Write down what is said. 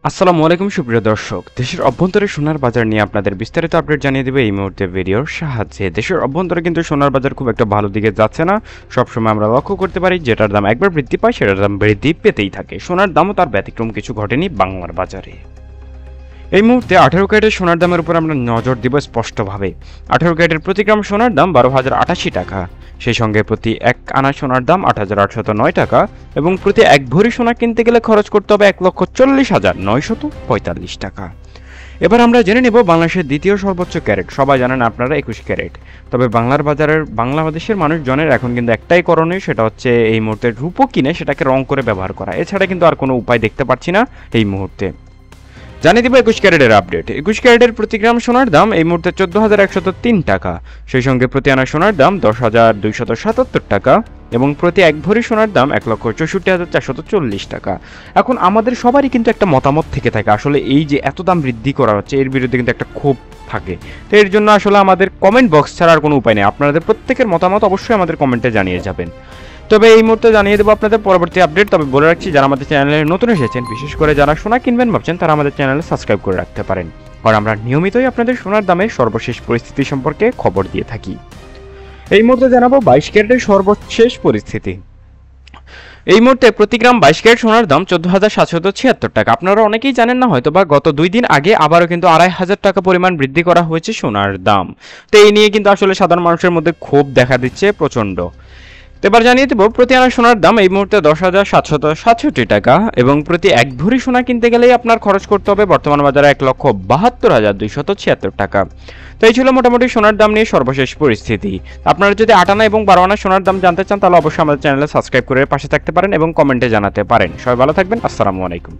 আসসালামু আলাইকুম সুপ্রিয় দর্শক, দেশের অভ্যন্তরে সোনার বাজার নিয়ে আপনাদের বিস্তারিত আপডেট জানিয়ে দেবে এই মুহূর্তে ভিডিওর সাহায্যে। দেশের অভ্যন্তরে কিন্তু সোনার বাজার খুব একটা ভালো দিকে যাচ্ছে না। সবসময় আমরা লক্ষ্য করতে পারি যেটার দাম একবার বৃদ্ধি পায় সেটার দাম বৃদ্ধি পেতেই থাকে। সোনার দামও তার ব্যতিক্রম কিছু ঘটেনি বাংলার বাজারে। এই মুহূর্তে 18 ক্যারেটের সোনার দামের উপর আমরা নজর দিব স্পষ্টভাবে। 18 ক্যারেটের প্রতি গ্রাম সোনার দাম 12,088 টাকা, সেই সঙ্গে প্রতি 1 আনা সোনার দাম 8,809 টাকা এবং প্রতি 1 ভরি সোনা কিনতে গেলে খরচ করতে হবে 1,40,945 টাকা। এবার আমরা জেনে নেব বাংলাদেশের দ্বিতীয় সর্বোচ্চ ক্যারেট। সবাই জানেন আপনারা 21 ক্যারেট, তবে বাংলাদেশের মানুষজনের এখন কিন্তু একটাই করণীয়, সেটা হচ্ছে এই মুহূর্তে রূপো কিনে সেটাকে রং করে ব্যবহার করা। এছাড়া কিন্তু আর কোনো উপায় দেখতে পাচ্ছি না এই মুহূর্তে। জানিয়ে দিব 21 ক্যারেটের আপডেট। 21 ক্যারেটের প্রতি গ্রাম সোনার দাম এই মুহূর্তে 14,103 টাকা, সেই সঙ্গে প্রতি আনা সোনার দাম 10,277 টাকা এবং প্রতি 1 ভরি সোনার দাম 1,64,440 টাকা। এখন আমাদের সবারই কিন্তু একটা মতামত থেকে থাকে, আসলে এই যে এত দাম বৃদ্ধি করা হচ্ছে এর বিরুদ্ধে কিন্তু একটা ক্ষোভ থাকে। তো এর জন্য আসলে আমাদের কমেন্ট বক্স ছাড়া আর কোনো উপায় নেই। আপনাদের প্রত্যেকের মতামত অবশ্যই আমাদের কমেন্টে জানিয়ে যাবেন। তবে এই মুহূর্তে জানিয়ে দেবো আপনাদের পরবর্তী আপডেট। তবে বলে রাখছি, যারা আমাদের চ্যানেলে নতুন এসেছেন, বিশেষ করে যারা সোনা কিনবেন ভাবছেন, তারা আমাদের চ্যানেলে সাবস্ক্রাইব করে রাখতে পারেন, কারণ আমরা নিয়মিতই আপনাদের সোনার দামের সর্বশেষ পরিস্থিতি সম্পর্কে খবর দিয়ে থাকি। এই মুহূর্তে জানাবো 22 ক্যারেটের সর্বশেষ পরিস্থিতি। এই মুহূর্তে প্রতি গ্রাম 22 ক্যারেট সোনার দাম 14,776 টাকা। আপনারা অনেকেই জানেন না হয়তো বা, গত 2 দিন আগে আবারও কিন্তু 2,500 টাকা পরিমাণ বৃদ্ধি করা হয়েছে সোনার দাম। তো এই নিয়ে কিন্তু আসলে সাধারণ মানুষের মধ্যে ক্ষোভ দেখা দিচ্ছে প্রচন্ড। এবার জানিয়ে দেব প্রতি আনা সোনার দাম এই মুহূর্তে 10,767 টাকা এবং প্রতি 1 ভরি সোনা কিনতে গেলেই আপনার খরচ করতে হবে বর্তমান বাজারে 1,72,276 টাকা। তো এই ছিল মোটামুটি সোনার দাম নিয়ে সর্বশেষ পরিস্থিতি। আপনারা যদি 8 আনা এবং 12 আনা সোনার দাম জানতে চান, তাহলে অবশ্যই আমাদের চ্যানেলে সাবস্ক্রাইব করে পাশে থাকতে পারেন এবং কমেন্টে জানাতে পারেন। সবাই ভালো থাকবেন। আসসালামু আলাইকুম।